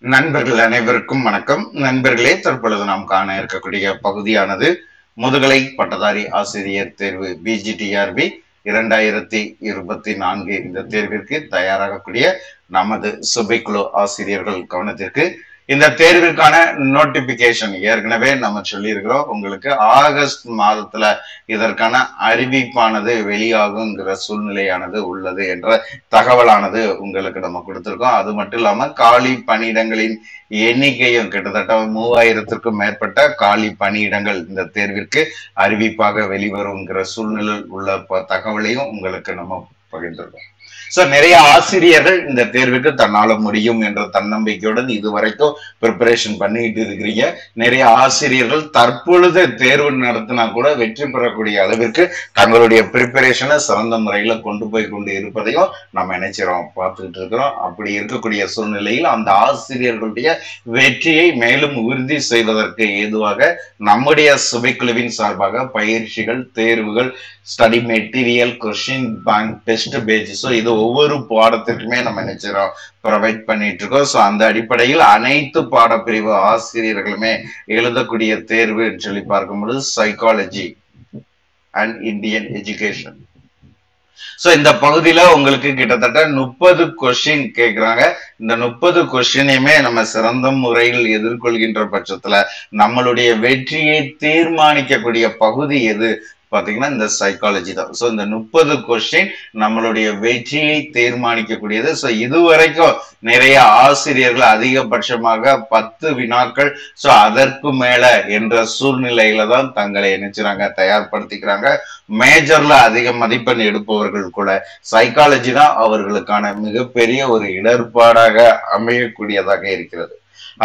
நண்பர்கள் அனைவருக்கும் வணக்கம். நண்பர்களே, தற்பொழுது நாம் காண இருக்கக்கூடிய பகுதியானது முதுகலை பட்டதாரி ஆசிரியர் தேர்வு BGTRB 2024 இந்த தேர்விற்கு தயாராகக்கூடிய நமது சுபைக்குழு ஆசிரியர்கள் கவனத்திற்கு இந்த தேர்விற்கான நோட்டிபிகேஷன் ஏற்கனவே நம்ம சொல்லியிருக்கிறோம். உங்களுக்கு ஆகஸ்ட் மாதத்துல இதற்கான அறிவிப்பானது வெளியாகுங்கிற சூழ்நிலையானது உள்ளது என்ற தகவலானது உங்களுக்கு நம்ம கொடுத்திருக்கோம். அது மட்டும் இல்லாம காலி பணியிடங்களின் எண்ணிக்கையும் கிட்டத்தட்ட 3000க்கும் மேற்பட்ட காலி பணியிடங்கள் இந்த தேர்விற்கு அறிவிப்பாக வெளிவருங்கிற சூழ்நிலை உள்ள தகவலையும் உங்களுக்கு நம்ம பகிர்ந்திருக்கோம். சோ நிறைய ஆசிரியர்கள் இந்த தேர்வுக்கு தன்னால முடியும் என்ற தன்னம்பிக்கையுடன் இதுவரைக்கும் ப்ரிப்பரேஷன் பண்ணிட்டு இருக்கிறீங்க. நிறைய ஆசிரியர்கள் தற்பொழுது தேர்வு நடத்தினா கூட வெற்றி பெறக்கூடிய அளவிற்கு தங்களுடைய ப்ரிப்பரேஷனை சிறந்த முறையில கொண்டு போய் கொண்டு இருப்பதையும் நம்ம நினைச்சிரோம் பார்த்துக்கிட்டு இருக்கிறோம். அப்படி இருக்கக்கூடிய சூழ்நிலையில் அந்த ஆசிரியர்களுடைய வெற்றியை மேலும் உறுதி செய்வதற்கு ஏதுவாக நம்முடைய சுபைக்குழுவின் சார்பாக பயிற்சிகள், தேர்வுகள், study material, question bank, test page, so இது ஒவ்வொரு பாடத்திற்குமே நம்ம நினைச்சிரோம் ப்ரொவைட் பண்ணிட்டு இருக்கோம். ஸோ அந்த அடிப்படையில் அனைத்து பாடப்பிரிவு ஆசிரியர்களுமே எழுதக்கூடிய தேர்வுன்னு சொல்லி பார்க்கும்பொழுது psychology and Indian education. So இந்த பகுதியில உங்களுக்கு கிட்டத்தட்ட 30 கொஸ்டின் கேட்கிறாங்க. இந்த 30 கொஸ்டினையுமே நம்ம சிறந்த முறையில் எதிர்கொள்கின்ற பட்சத்துல நம்மளுடைய வெற்றியை தீர்மானிக்கக்கூடிய பகுதி எது பாத்தீங்கன்னா இந்த சைக்காலஜி தான். சோ இந்த 30 கொஸ்டின் நம்மளுடைய வெற்றியை தீர்மானிக்கக்கூடியது. சோ இதுவரைக்கும் நிறைய ஆசிரியர்கள் அதிகபட்சமாக 10 வினாக்கள், சோ அதற்கு மேல என்ற சூழ்நிலையில தான் தங்களை நினைச்சுறாங்க தயார்படுத்திக்கிறாங்க. மேஜர்ல அதிக மதிப்பெண் எடுப்பவர்கள் கூட சைக்காலஜி தான் அவர்களுக்கான மிகப்பெரிய ஒரு இடர்பாடாக அமையக்கூடியதாக இருக்கிறது.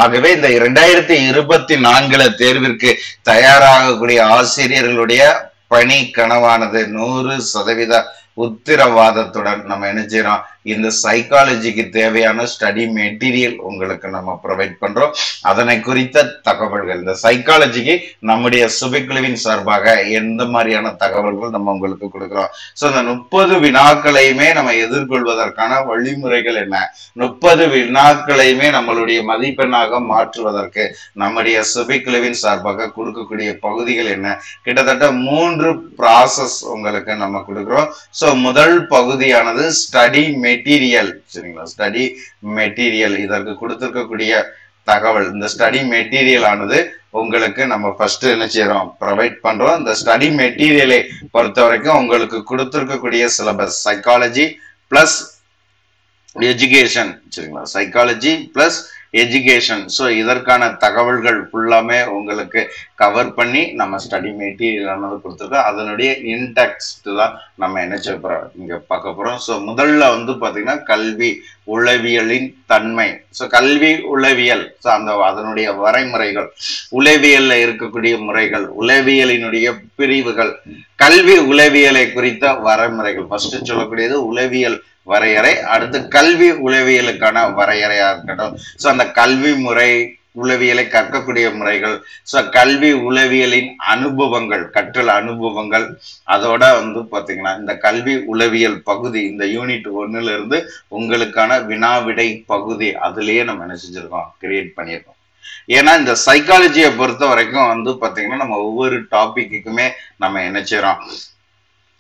ஆகவே இந்த 2024 தேர்விற்கு தயாராகக்கூடிய ஆசிரியர்களுடைய பணி கனவானது 100% உத்திரவாதத்துடன் நம்ம என்ன செய்யறோம், இந்த சைக்காலஜிக்கு தேவையான ஸ்டடி மெட்டீரியல் உங்களுக்கு நம்ம ப்ரொவைட் பண்றோம். அதனை குறித்த தகவல்கள் இந்த சைக்காலஜிக்கு நம்முடைய சுபைக்குழுவின் சார்பாக எந்த மாதிரியான தகவல்கள் நம்ம உங்களுக்கு கொடுக்கிறோம். ஸோ இந்த 30 வினாக்களையுமே நம்ம எதிர்கொள்வதற்கான வழிமுறைகள் என்ன, 30 வினாக்களையுமே நம்மளுடைய மதிப்பெண்ணாக மாற்றுவதற்கு நம்முடைய சுபைக்குழுவின் சார்பாக கொடுக்கக்கூடிய பகுதிகள் என்ன, கிட்டத்தட்ட 3 ப்ராசஸ் உங்களுக்கு நம்ம கொடுக்கிறோம். ஸோ முதல் பகுதியானது ஸ்டடி மெட்டீரியல், சரிங்களா, ஸ்டடி மெட்டீரியல். இதற்கு கொடுத்திருக்கக்கூடிய தகவல் இந்த ஸ்டடி மெட்டீரியல் ஆனது உங்களுக்கு நம்ம ஃபர்ஸ்ட் என்ன செய்யறோம் ப்ரொவைட் பண்றோம். இந்த ஸ்டடி மெட்டீரியலை பொறுத்த வரைக்கும் உங்களுக்கு கொடுத்திருக்கக்கூடிய சிலபஸ் சைக்காலஜி பிளஸ் எஜுகேஷன், சரிங்களா, சைக்காலஜி பிளஸ் எஜுகேஷன். ஸோ இதற்கான தகவல்கள் ஃபுல்லாமே உங்களுக்கு கவர் பண்ணி நம்ம ஸ்டடி மெட்டீரியல் ஆனது கொடுத்துருக்கோம். அதனுடைய இன்டெக்ஸ்ட் தான் நம்ம என்ன செய்ய போறோம் இங்க பார்க்க போறோம். ஸோ முதல்ல பாத்தீங்கன்னா கல்வி உளவியலின் தன்மை. ஸோ கல்வி உளவியல், ஸோ அதனுடைய வரைமுறைகள், உளவியல்ல இருக்கக்கூடிய முறைகள், உளவியலினுடைய பிரிவுகள், கல்வி உளவியலை குறித்த வரைமுறைகள். ஃபர்ஸ்ட் சொல்லக்கூடியது உளவியல் வரையறை, அடுத்து கல்வி உளவியலுக்கான வரையறையா இருக்கட்டும். ஸோ அந்த கல்வி முறை, உளவியலை கற்கக்கூடிய முறைகள், ஸோ கல்வி உளவியலின் அனுபவங்கள், கற்றல் அனுபவங்கள், அதோட பாத்தீங்கன்னா இந்த கல்வி உளவியல் பகுதி இந்த யூனிட் 1ல இருந்து உங்களுக்கான வினாவிடை பகுதி அதுலயே நம்ம என்ன செஞ்சிருக்கோம் கிரியேட் பண்ணியிருக்கோம். ஏன்னா இந்த சைக்காலஜியை பொறுத்த வரைக்கும் பாத்தீங்கன்னா நம்ம ஒவ்வொரு டாபிக்குமே நம்ம என்ன செய்யறோம்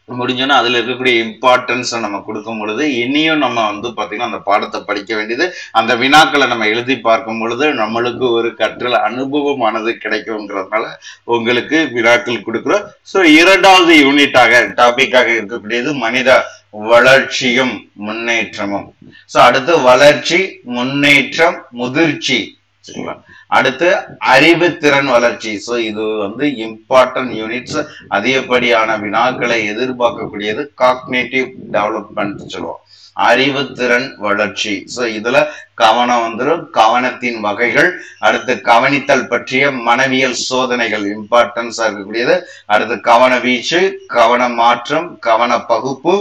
முடிஞ்சோன்னா அதுல இருக்கக்கூடிய இம்பார்ட்டன்ஸ் நம்ம கொடுக்கும் பொழுது இனியும் நம்ம பாத்தீங்கன்னா அந்த பாடத்தை படிக்க வேண்டியது, அந்த வினாக்களை நம்ம எழுதி பார்க்கும் பொழுது நம்மளுக்கு ஒரு கற்றல் அனுபவமானது கிடைக்கும்ங்கிறதுனால உங்களுக்கு வினாக்கள் கொடுக்குறோம். ஸோ 2வது யூனிட்டாக டாபிக்காக இருக்கக்கூடியது மனித வளர்ச்சியும் முன்னேற்றமும். ஸோ அடுத்து வளர்ச்சி, முன்னேற்றம், முதிர்ச்சி, சரிங்களா, அடுத்து அறிவு திறன் வளர்ச்சி. ஸோ இது இம்பார்ட்டன்ட் யூனிட்ஸ். அதிகப்படியான வினாக்களை எதிர்பார்க்கக்கூடியது காக்னேட்டிவ் டெவலப்மெண்ட் சொல்லுவோம், அறிவு திறன் வளர்ச்சி. ஸோ இதுல கவனம் வந்துடும், கவனத்தின் வகைகள், அடுத்து கவனித்தல் பற்றிய மனவியல் சோதனைகள் இம்பார்ட்டன்ஸா இருக்கக்கூடியது, அடுத்து கவன வீச்சு, கவன மாற்றம், கவன பகுப்பு,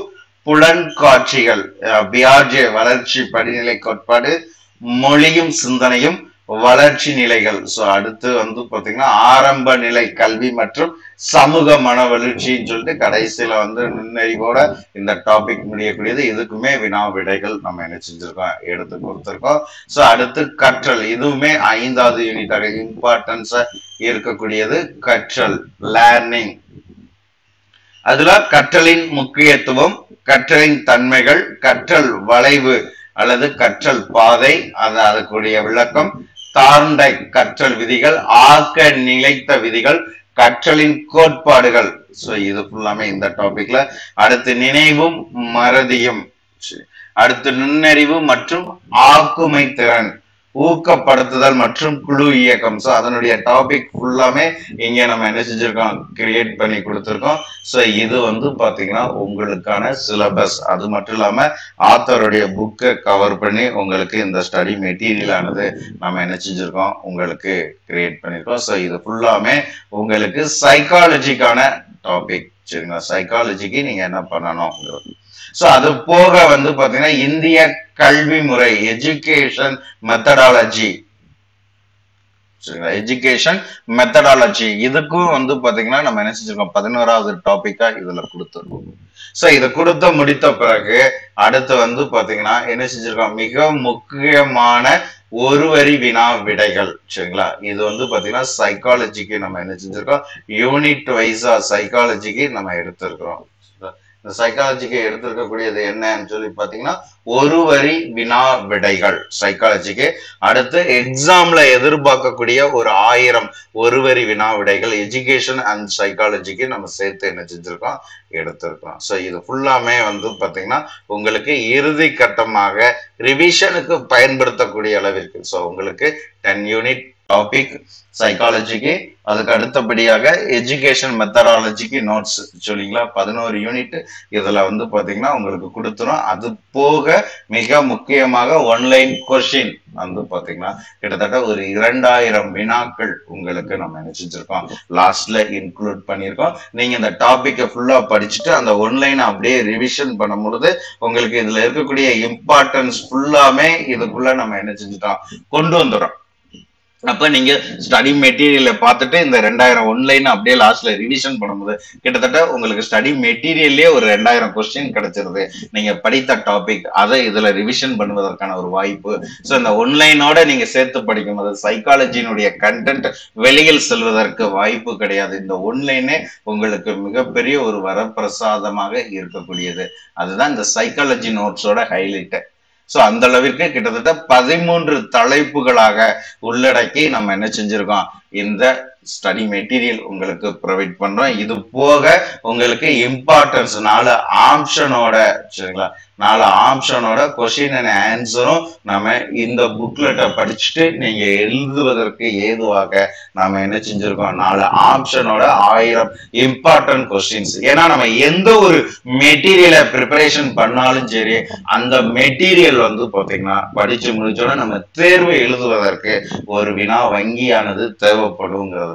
புலன் காட்சிகள், பியாஜே வளர்ச்சி படிநிலை கோட்பாடு, மொழியும் சிந்தனையும், வளர்ச்சி நிலைகள். சோ அடுத்து வந்து பாத்தீங்கன்னா ஆரம்ப நிலை கல்வி மற்றும் சமூக மன வளர்ச்சின்னு சொல்லிட்டு கடைசியில வந்து நுண்ணறிவோட இந்த டாபிக் முடியக்கூடியது. இதுக்குமே வினா விடைகள் நம்ம என்ன செஞ்சிருக்கோம், எடுத்து கொடுத்திருக்கோம். சோ அடுத்து கற்றல், இதுவுமே 5வது யூனிட்டாக இம்பார்ட்டன்ஸா இருக்கக்கூடியது கற்றல், லேர்னிங். அதுல கற்றலின் முக்கியத்துவம், கற்றலின் தன்மைகள், கற்றல் வளைவு அல்லது கற்றல் பாதை, அதுக்குரிய விளக்கம், தார்ண்டைக் கற்றல் விதிகள், ஆக்க நிலைத்த விதிகள், கற்றலின் கோட்பாடுகள். சோ இது ஃபுல்லாமே இந்த டாபிக்ல. அடுத்து நினைவும் மறதியும், அடுத்து நுண்ணறிவு மற்றும் ஆக்குமை திறன், ஊக்கப்படுத்துதல் மற்றும் குழு இயக்கம். சோ அதனுடைய டாபிக் ஃபுல்லாமே இங்க நம்ம என்ன செஞ்சிருக்கோம், கிரியேட் பண்ணி கொடுத்திருக்கோம். சோ இது வந்து பாத்தீங்கன்னா உங்களுக்கான சிலபஸ். அது மட்டும் இல்லாம ஆத்தருடைய புக்கை கவர் பண்ணி உங்களுக்கு இந்த ஸ்டடி மெட்டீரியல் ஆனது நம்ம என்ன செஞ்சிருக்கோம், உங்களுக்கு கிரியேட் பண்ணிருக்கோம். சோ இது ஃபுல்லாமே உங்களுக்கு சைக்காலஜிக்கான டாபிக். சரிங்களா, சைக்காலஜிக்கு நீங்க என்ன பண்ணணும். சோ அது போக வந்து பாத்தீங்கன்னா இந்திய கல்வி முறை, எஜுகேஷன் மெத்தடாலஜி. சரிங்களா, எஜுகேஷன் மெத்தடாலஜி, இதுக்கும் வந்து பாத்தீங்கன்னா நம்ம என்ன செஞ்சிருக்கோம், 11வது டாபிக்கா இதுல கொடுத்துருக்கோம். சோ இதை கொடுத்து முடித்த பிறகு அடுத்து வந்து பாத்தீங்கன்னா என்ன செஞ்சிருக்கோம், மிக முக்கியமான ஒரு வரி வினா விடைகள். சரிங்களா, இது வந்து பாத்தீங்கன்னா சைக்காலஜிக்கு நம்ம என்ன செஞ்சிருக்கோம், யூனிட் வைஸா சைக்காலஜிக்கு நம்ம எடுத்திருக்கிறோம். இந்த சைக்காலஜிக்கு எடுத்திருக்கக்கூடியது என்னன்னு சொல்லி பாத்தீங்கன்னா ஒரு வரி வினா விடைகள் சைக்காலஜிக்கு. அடுத்து எக்ஸாம்ல எதிர்பார்க்கக்கூடிய ஒரு 1000 ஒரு வரி வினா விடைகள் எஜுகேஷன் அண்ட் சைக்காலஜிக்கு நம்ம சேர்த்து என்ன செஞ்சிருக்கோம், எடுத்திருக்கோம். சோ இது ஃபுல்லாமே வந்து பாத்தீங்கன்னா உங்களுக்கு இறுதி கட்டமாக ரிவிஷனுக்கு பயன்படுத்தக்கூடிய அளவிற்கு. சோ உங்களுக்கு 10 யூனிட் டாபிக் சைக்காலஜிக்கு, அதுக்கு அடுத்தபடியாக எஜுகேஷன் மெத்தடாலஜிக்கு நோட்ஸ் சொல்லிங்களா 11 யூனிட் இதுல வந்து பாத்தீங்கன்னா உங்களுக்கு கொடுத்துரும். அது போக மிக முக்கியமாக ஒன்லைன் கொஸ்டின் வந்து பாத்தீங்கன்னா கிட்டத்தட்ட ஒரு 2000 வினாக்கள் உங்களுக்கு நம்ம நினைச்சிருக்கோம், லாஸ்ட்ல இன்க்ளூட் பண்ணியிருக்கோம். நீங்க இந்த டாபிக்கை ஃபுல்லா படிச்சுட்டு அந்த ஒன்லைன் அப்படியே ரிவிஷன் பண்ணும் பொழுது உங்களுக்கு இதுல இருக்கக்கூடிய இம்பார்ட்டன்ஸ் ஃபுல்லாமே இதுக்குள்ள நம்ம என்ன செஞ்சுட்டோம், கொண்டு வந்துடும். அப்ப நீங்க ஸ்டடி மெட்டீரியலை பார்த்துட்டு இந்த 2000 ஒன்லைன் அப்படியே லாஸ்ட்ல ரிவிஷன் பண்ணும்போது கிட்டத்தட்ட உங்களுக்கு ஸ்டடி மெட்டீரியல்லே ஒரு 2000 கொஸ்டின் கிடைச்சிருது. நீங்க படித்த டாபிக் அதை இதுல ரிவிஷன் பண்ணுவதற்கான ஒரு வாய்ப்பு. சோ இந்த ஒன்லைனோட நீங்க சேர்த்து படிக்கும் போது சைக்காலஜியினுடைய கண்டென்ட் வெளியில் செல்வதற்கு வாய்ப்பு கிடையாது. இந்த ஒன்லைனே உங்களுக்கு மிகப்பெரிய ஒரு வரப்பிரசாதமாக இருக்கக்கூடியது. அதுதான் இந்த சைக்காலஜி நோட்ஸோட ஹைலைட். சோ அந்த அளவிற்கு கிட்டத்தட்ட 13 தலைப்புகளாக உள்ளடக்கி நம்ம என்ன செஞ்சிருக்கோம், இந்த ஸ்டடி மெட்டீரியல் உங்களுக்கு ப்ரொவைட் பண்றோம். இது போக உங்களுக்கு இம்பார்ட்டன்ஸ் 4 ஆப்ஷனோட, சரிங்களா, 4 ஆப்ஷனோட கொஸ்டின் அண்ட் ஆன்சரும் நம்ம இந்த புக்லெட்டை படிச்சுட்டு நீங்க எழுதுவதற்கு ஏதுவாக நாம என்ன செஞ்சிருக்கோம், 4 ஆப்ஷனோட 1000 இம்பார்ட்டன்ட் கொஸ்டின்ஸ். ஏன்னா நம்ம எந்த ஒரு மெட்டீரியலை ப்ரிப்பரேஷன் பண்ணாலும் சரி, அந்த மெட்டீரியல் வந்து பாத்தீங்கன்னா படிச்சு முடிச்சோட நம்ம தேர்வு எழுதுவதற்கு ஒரு வினா வங்கியானது தேவைப்படுங்கிறது.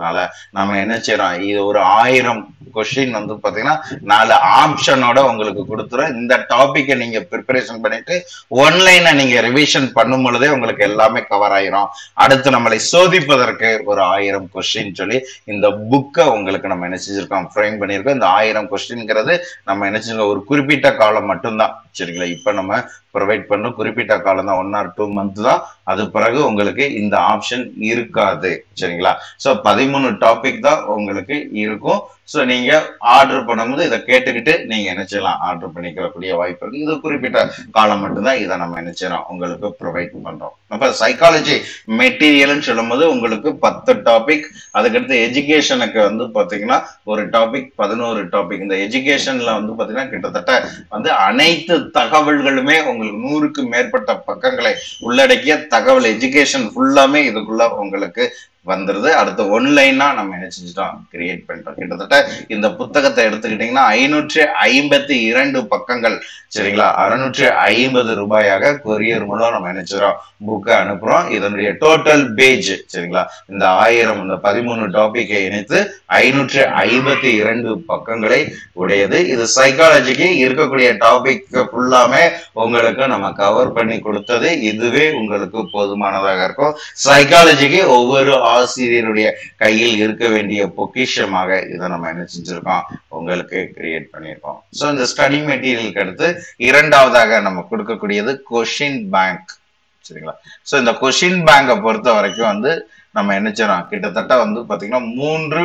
நம்ம என்ன செய்யறோம், இது ஒரு 1000 கொஸ்டின் வந்து பாத்தீங்கன்னா 4 ஆப்ஷனோட உங்களுக்கு கொடுத்துரும். இந்த டாபிக்கை நீங்க ப்ரிப்பரேஷன் பண்ணிட்டு ஒன்லைனை நீங்க ரிவிஷன் பண்ணும் பொழுதே உங்களுக்கு எல்லாமே கவர் ஆயிரும். அடுத்து நம்மளை சோதிப்பதற்கு ஒரு 1000 கொஸ்டின் சொல்லி இந்த புக்கை உங்களுக்கு நம்ம என்ன செஞ்சிருக்கோம், ஃப்ரேம் பண்ணியிருக்கோம். இந்த 1000 கொஸ்டின்ங்கிறது நம்ம என்ன செஞ்சிருக்கோம், ஒரு குறிப்பிட்ட காலம் மட்டும்தான். சரிங்களா, இப்ப நம்ம ப்ரொவைட் பண்ண குறிப்பிட்ட காலம் தான், 1 or 2 months தான். அது பிறகு உங்களுக்கு இந்த ஆப்ஷன் இருக்காது. சரிங்களா, சோ 13 டாபிக் தான் உங்களுக்கு இருக்கும். சோ நீங்க ஆர்டர் பண்ணும்போது இதை கேட்டுக்கிட்டு நீங்க என்ன செய்யலாம், ஆர்டர் பண்ணிக்கக்கூடிய வாய்ப்பு இருக்கு. இது குறிப்பிட்ட காலம் மட்டும்தான் இதை நம்ம என்ன செய்யறோம், உங்களுக்கு ப்ரொவைட் பண்றோம். அப்ப சைக்காலஜி மெட்டீரியல்னு சொல்லும் போது உங்களுக்கு 10 டாபிக், அதுக்கடுத்து எஜுகேஷனுக்கு வந்து பாத்தீங்கன்னா ஒரு டாபிக், 11 டாபிக். இந்த எஜுகேஷன்ல வந்து பாத்தீங்கன்னா கிட்டத்தட்ட வந்து அனைத்து தகவல்களுமே உங்களுக்கு 100க்கு மேற்பட்ட பக்கங்களை உள்ளடக்கிய தகவல் எஜுகேஷன் ஃபுல்லாமே இதுக்குள்ள உங்களுக்கு வந்துருது. அடுத்து ஒன்லைனா நம்ம என்ன செஞ்சுட்டோம், கிரியேட் பண்ணிட்டோம். கிட்டத்தட்ட இந்த புத்தகத்தை எடுத்துக்கிட்டீங்கன்னா 552 பக்கங்கள், சரிங்களா? 650 ரூபாயாக கொரியர் மூலம் நம்ம நினைச்சிடறோம் புக்கை அனுப்புறோம். இதனுடைய டோட்டல் பேஜ், சரிங்களா, இந்த 1000 இந்த 13 டாபிக்கை இணைத்து 552 பக்கங்களை உடையது. இது சைக்காலஜிக்கு இருக்கக்கூடிய டாபிக் ஃபுல்லாமே உங்களுக்கு நம்ம கவர் பண்ணி கொடுத்தது. இதுவே உங்களுக்கு போதுமானதாக இருக்கும். சைக்காலஜிக்கு ஒவ்வொரு ஆசிரியருடைய கையில் இருக்க வேண்டிய பொக்கிஷமாக இதை நம்ம என்ன செஞ்சிருக்கோம், உங்களுக்கு கிரியேட் பண்ணியிருக்கோம். ஸோ இந்த ஸ்டடி மெட்டீரியலுக்கு அடுத்து இரண்டாவதாக நம்ம கொடுக்கக்கூடியது கொஷின் பேங்க், சரிங்களா? ஸோ இந்த கொஷின் பேங்கை பொறுத்த வரைக்கும் வந்து நம்ம என்ன செய்யறோம், கிட்டத்தட்ட வந்து பாத்தீங்கன்னா 3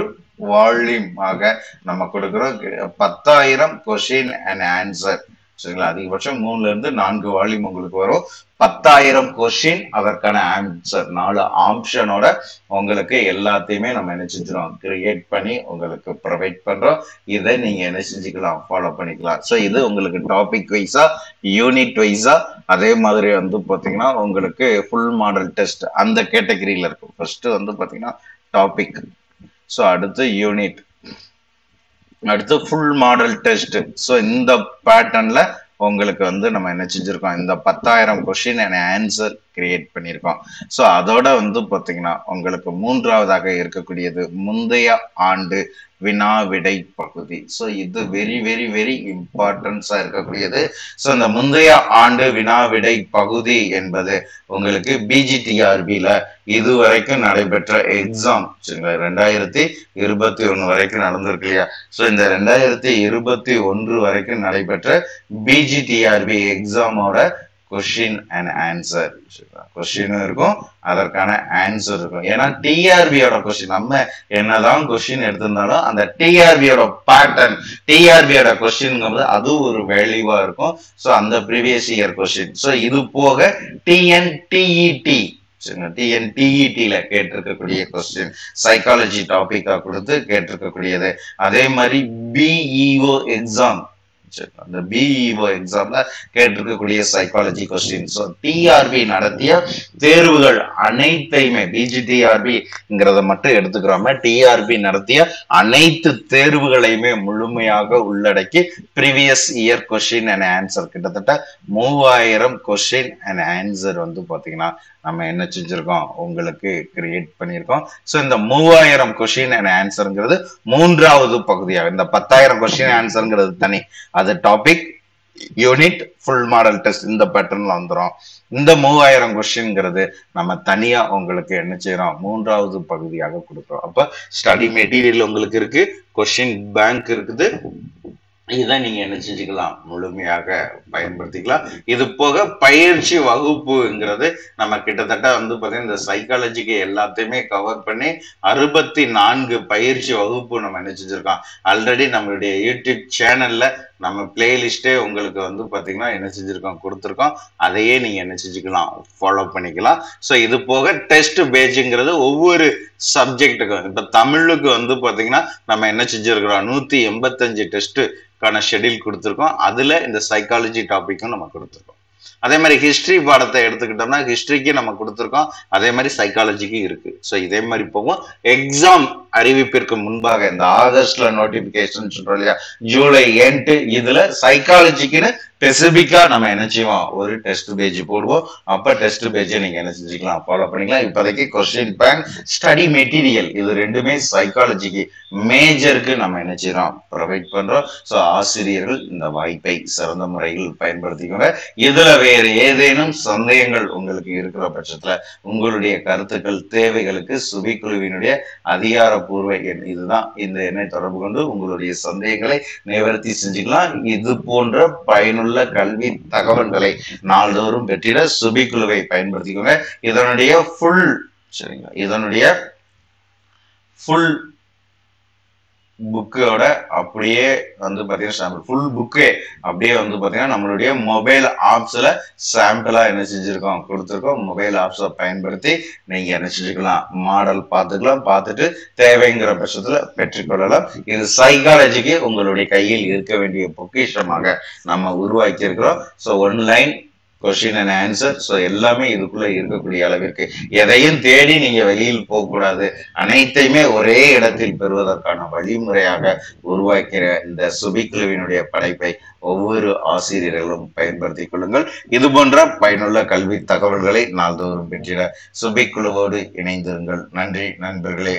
வால்யூம் ஆக நம்ம கொடுக்கிறோம். 10,000 கொஷின் அண்ட் ஆன்சர், சரிங்களா? அதிகபட்சம் 3ல இருந்து 4 வால்யூம் உங்களுக்கு வரும். 10,000 கொஸ்டின், அதற்கான ஆன்சர் 4 ஆப்ஷனோட உங்களுக்கு எல்லாத்தையுமே நம்ம என்ன செஞ்சிடும், கிரியேட் பண்ணி உங்களுக்கு ப்ரொவைட் பண்றோம். இதை நீங்க என்ன செஞ்சுக்கலாம், ஃபாலோ பண்ணிக்கலாம். ஸோ இது உங்களுக்கு டாபிக் வைஸா, யூனிட் வைஸா, அதே மாதிரி வந்து பாத்தீங்கன்னா உங்களுக்கு ஃபுல் மாடல் டெஸ்ட் அந்த கேட்டகரியில இருக்கும். ஃபர்ஸ்ட் வந்து பாத்தீங்கன்னா டாபிக், ஸோ அடுத்து யூனிட், அடுத்து ஃபுல் மாடல் டெஸ்ட். ஸோ இந்த பேட்டர்ன்ல உங்களுக்கு வந்து நம்ம என்ன செஞ்சிருக்கோம், இந்த 10,000 கொஸ்டின் அண்ட் ஆன்சர் கிரியேட் பண்ணியிருக்கோம். ஸோ அதோட வந்து பார்த்தீங்கன்னா உங்களுக்கு மூன்றாவதாக இருக்கக்கூடியது முந்தைய ஆண்டு வினா விடை பகுதி. ஸோ இது வெரி வெரி வெரி இம்பார்ட்டன்ஸா இருக்கக்கூடியது. ஸோ இந்த முந்தைய ஆண்டு வினா விடை பகுதி என்பது உங்களுக்கு பிஜிடிஆர்பில இதுவரைக்கும் நடைபெற்ற எக்ஸாம், 2021 வரைக்கும் நடந்திருக்கு இல்லையா? ஸோ இந்த 2021 வரைக்கும் நடைபெற்ற பிஜிடிஆர்பி எக்ஸாமோட கொஸ்டின் அண்ட் ஆன்சர், கொஸ்டினும் இருக்கும், அதற்கான ஆன்சர் இருக்கும். ஏன்னா டிஆர்பியோட கொஸ்டின் நம்ம என்னதான் கொஸ்டின் எடுத்திருந்தாலும் அந்த டிஆர்பியோட பேட்டர்ன், டிஆர்பியோட கொஸ்டின் அது ஒரு வேல்யூவா இருக்கும். ஸோ அந்த ப்ரீவியஸ் இயர் கொஸ்டின். ஸோ இது போக டிஎன்டிஇடி, டிஎன்டிஇடில கேட்டிருக்கக்கூடிய கொஸ்டின் சைக்காலஜி டாபிக்கா கொடுத்து கேட்டிருக்கக்கூடியது. அதே மாதிரி பிஇஓ எக்ஸாம், அந்த பிஇஓ எக்ஸாம்ல கேட்டிருக்கக்கூடிய சைக்காலஜி கொஸ்டின். ஸோ டிஆர்பி நடத்திய தேர்வுகள் அனைத்தையுமே, பிஜிடிஆர்பிங்கிறத மட்டும் எடுத்துக்கிறோம, டிஆர்பி நடத்திய அனைத்து தேர்வுகளையுமே முழுமையாக உள்ளடக்கி previous year question and answer கிட்டத்தட்ட 3000 கொஸ்டின் அண்ட் ஆன்சர் வந்து பாத்தீங்கன்னா நம்ம என்ன செஞ்சிருக்கோம், உங்களுக்கு கிரியேட் பண்ணியிருக்கோம். ஸோ இந்த 3000 கொஸ்டின் அண்ட் ஆன்சர்ங்கிறது மூன்றாவது பகுதியாக, இந்த 10,000 கொஸ்டின் ஆன்சர்ங்கிறது தனி, அது topic, unit, full model test இந்த பேட்டர்ன்ல வந்துடும். இந்த 3000 கொஸ்டின்ங்கிறது நம்ம தனியா உங்களுக்கு என்ன செய்யறோம், மூன்றாவது பகுதியாக கொடுக்குறோம். அப்ப ஸ்டடி மெட்டீரியல் உங்களுக்கு இருக்கு, கொஸ்டின் பேங்க் இருக்குது, இதை நீங்க என்ன செஞ்சுக்கலாம், முழுமையாக பயன்படுத்திக்கலாம். இது போக பயிற்சி வகுப்புங்கிறது நம்ம கிட்டத்தட்ட வந்து பாத்தீங்கன்னா இந்த சைக்காலஜிக்கு எல்லாத்தையுமே கவர் பண்ணி 64 பயிற்சி வகுப்பு நம்ம என்ன செஞ்சிருக்கோம். ஆல்ரெடி நம்மளுடைய யூடியூப் சேனல்ல நம்ம பிளேலிஸ்டே உங்களுக்கு வந்து பாத்தீங்கன்னா என்ன செஞ்சிருக்கோம், கொடுத்துருக்கோம். அதையே நீங்க என்ன செஞ்சுக்கலாம், ஃபாலோ பண்ணிக்கலாம். ஸோ இது போக டெஸ்ட் பேஜுங்கிறது ஒவ்வொரு சப்ஜெக்டுக்கும், இப்ப தமிழுக்கு வந்து பாத்தீங்கன்னா நம்ம என்ன செஞ்சிருக்கிறோம், 185 டெஸ்ட்டுக்கான ஷெட்யூல் கொடுத்துருக்கோம். அதுல இந்த சைக்காலஜி டாபிக்கும் நம்ம கொடுத்துருக்கோம். அதே மாதிரி ஹிஸ்டரி பாடத்தை எடுத்துக்கிட்டோம்னா ஹிஸ்டரிக்கு நம்ம கொடுத்துருக்கோம், அதே மாதிரி சைக்காலஜிக்கு இருக்கு. ஸோ இதே மாதிரி போகும். எக்ஸாம் அறிவிப்பிற்கு முன்பாக இந்த ஆகஸ்ட்ல நோட்டிபிகேஷன் சொல்றோம் இல்லையா, ஜூலை எண்ட், இதுல சைக்காலஜிக்குன்னு ஸ்பெசிபிக்கா நம்ம என்ன செய்வோம், ஒரு டெஸ்ட் பேஜ் போடுவோம். அப்ப டெஸ்ட் பேஜை நீங்க என்ன செஞ்சுக்கலாம், ஃபாலோ பண்ணிக்கலாம். இப்போதைக்கு கொஸ்டின் பேங்க், ஸ்டடி மெட்டீரியல், இது ரெண்டுமே சைக்காலஜிக்கு மேஜருக்கு நம்ம என்ன செய்யறோம், ப்ரொவைட் பண்றோம். ஸோ ஆசிரியர்கள் இந்த வாய்ப்பை சிறந்த முறையில் பயன்படுத்திக்கோங்க. இதுல வேறு ஏதேனும் சந்தேகங்கள் உங்களுக்கு இருக்கிற பட்சத்துல உங்களுடைய கருத்துக்கள், தேவைகளுக்கு சுபிக்குழுவினுடைய அதிகாரப்பூர்வ எண் இதுதான். இந்த எண்ணை தொடர்பு கொண்டு உங்களுடைய சந்தேகங்களை நிவர்த்தி செஞ்சுக்கலாம். இது போன்ற பயனுள்ள கல்வி தகவல்களை நாள்தோறும் பெற்றிட சுபிக்குழுவை பயன்படுத்திக்கோங்க. இதனுடைய ஃபுல், சரிங்களா, இதனுடைய ஃபுல் புக்கோட அப்படியே வந்து பாத்தீங்கன்னா ஃபுல் புக்கே அப்படியே வந்து பாத்தீங்கன்னா நம்மளுடைய மொபைல் ஆப்ஸ்ல சாம்பிளா என்ன செஞ்சிருக்கோம், கொடுத்துருக்கோம். மொபைல் ஆப்ஸை பயன்படுத்தி நீங்க என்ன செஞ்சுக்கலாம், மாடல் பார்த்துக்கலாம். பார்த்துட்டு தேவைங்கிற பட்சத்துல பெற்றுக்கொள்ளலாம். இது சைக்காலஜிக்கு உங்களுடைய கையில் இருக்க வேண்டிய பொக்கிஷமாக நம்ம உருவாக்கி இருக்கிறோம். So one line question and answer. So எல்லாமே இதுக்குள்ள இருக்கக்கூடிய அளவிற்கு எதையும் தேடி நீங்க வெளியில் போகக்கூடாது, அனைத்தையுமே ஒரே இடத்தில் பெறுவதற்கான வழிமுறையாக உருவாக்கிற இந்த சுபிக்குழுவினுடைய படைப்பை ஒவ்வொரு ஆசிரியர்களும் பயன்படுத்திக் கொள்ளுங்கள். இது போன்ற பயனுள்ள கல்வி தகவல்களை நாள்தோறும் பெற்றிட சுபிக்குழுவோடு இணைந்திருங்கள். நன்றி நண்பர்களே.